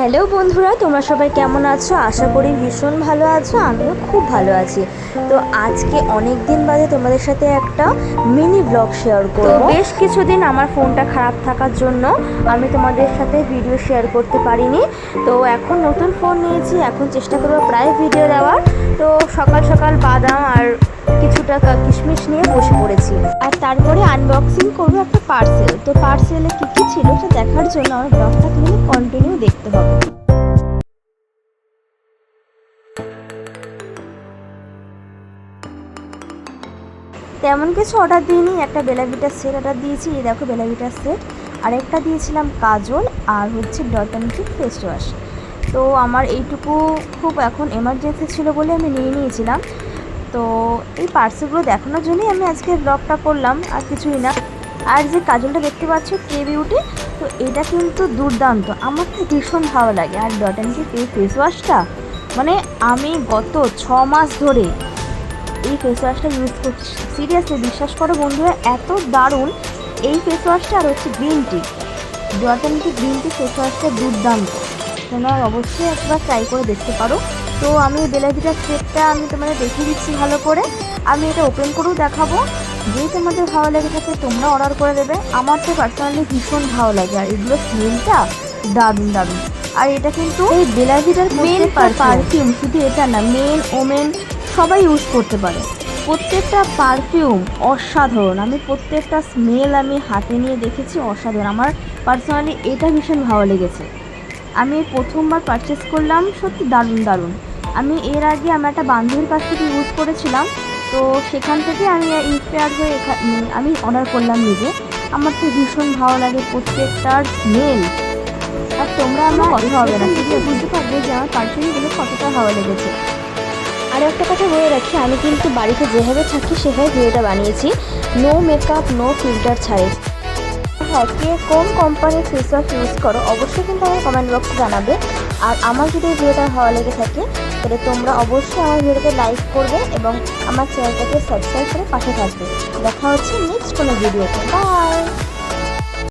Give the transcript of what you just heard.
Hello বন্ধুরা, তোমরা সবাই কেমন আছো? আশা করি ভীষণ ভালো আছো। আমিও খুব ভালো আছি। তো আজকে অনেক দিন বাদে তোমাদের সাথে একটা মিনি ব্লগ শেয়ার করব। তো বেশ কিছুদিন আমার ফোনটা খারাপ থাকার জন্য আমি তোমাদের সাথে ভিডিও শেয়ার করতে পারিনি। তো এখন নতুন ফোন নিয়েছি, এখন চেষ্টা করবো প্রায় ভিডিও দেওয়ার। তো সকাল সকাল বাদাম আর কিছুটা কিশমিশ নিয়ে বসে পড়েছি। আর তারপরে আনবক্সিং করবো একটা পার্সেল। তো পার্সেলে কী কী ছিল সেটা দেখার জন্য আমার ব্লগটা কিন্তু কন্টিনিউ দেখতে হবে। তেমন কিছু অর্ডার দিইনি, একটা বেলাভিটার সেট অর্ডার দিয়েছি। এই দেখো বেলাভিটার সেট। আর একটা দিয়েছিলাম কাজল আর হচ্ছে ডট অ্যান্ড কি ফেস ওয়াশ। তো আমার এইটুকু খুব এখন এমার্জেন্সি ছিল বলে আমি নিয়ে নিয়েছিলাম। তো এই পার্সেলগুলো দেখানোর জন্যই আমি আজকে ব্লগটা করলাম, আর কিছুই না। আর যে কাজলটা দেখতে পাচ্ছ কে বিউটি, তো এটা কিন্তু দুর্দান্ত, আমার তো ভীষণ ভালো লাগে। আর ডট অ্যান্ড কি ফেস ওয়াশটা মানে আমি গত 6 মাস ধরে এই ফেস ওয়াশটা ইউজ করছি। সিরিয়াসলি বিশ্বাস করো বন্ধুরা, এত দারুণ এই ফেস ওয়াশটা। আর হচ্ছে গ্রিন টি, ডট অ্যান্ড কি গ্রিন টি ফেস ওয়াশটা দুর্দান্ত, তোমরা অবশ্যই একবার ট্রাই করে দেখতে পারো। তো আমি বেলাভিটার সেটটা আমি তোমাদের দেখিয়ে দিচ্ছি ভালো করে। আমি এটা ওপেন করেও দেখাবো। যেই তোমাদের ভালো লেগে থাকে তোমরা অর্ডার করে দেবে। আমার তো পার্সোনালি ভীষণ ভালো লাগে, আর এগুলো স্মেলটা দারুণ দারুণ। আর এটা কিন্তু এই বেলাভিটার মেন পারফিউম, শুধু এটা না, মেন ওমেন সবাই ইউজ করতে পারে। প্রত্যেকটা পারফিউম অসাধারণ। আমি প্রত্যেকটা স্মেল আমি হাতে নিয়ে দেখেছি, অসাধারণ। আমার পার্সোনালি এটা ভীষণ ভালো লেগেছে। আমি প্রথমবার পারচেস করলাম, সত্যি দারুণ দারুণ। আমি এর আগে আমার একটা বান্ধবীর কাছ থেকে ইউজ করেছিলাম, তো সেখান থেকে আমি ইন্সপায়ার্ড হয়ে আমি অর্ডার করলাম নিজে। আমার তো ভীষণ ভালো লাগে প্রত্যেকটার স্মেল। আর তোমরা আমার কথা হবে না, সেগুলো বুঝতে পারবে যে আমার পারফিউমগুলো কতটা ভালো লেগেছে। আর একটা কথা বলে রাখি, আমি কিন্তু বাড়িতে যেভাবে থাকি সেভাবে ভিডিওটা বানিয়েছি, নো মেকআপ নো ফিল্টার ছাড়ে। হ্যাঁ, কে কোন কোম্পানির ফেস ওয়াশ ইউজ করো অবশ্যই কিন্তু আমার কমেন্ট বক্সে জানাবে। আর আমার যদি এই ভিডিওটা ভালো লেগে থাকে তাহলে তোমরা অবশ্যই আমার ভিডিওতে লাইক করবে এবং আমার চ্যানেলটাকে সাবস্ক্রাইব করে পাশে থাকবে। দেখা হচ্ছে নেক্সট কোনো ভিডিওতে। বাই।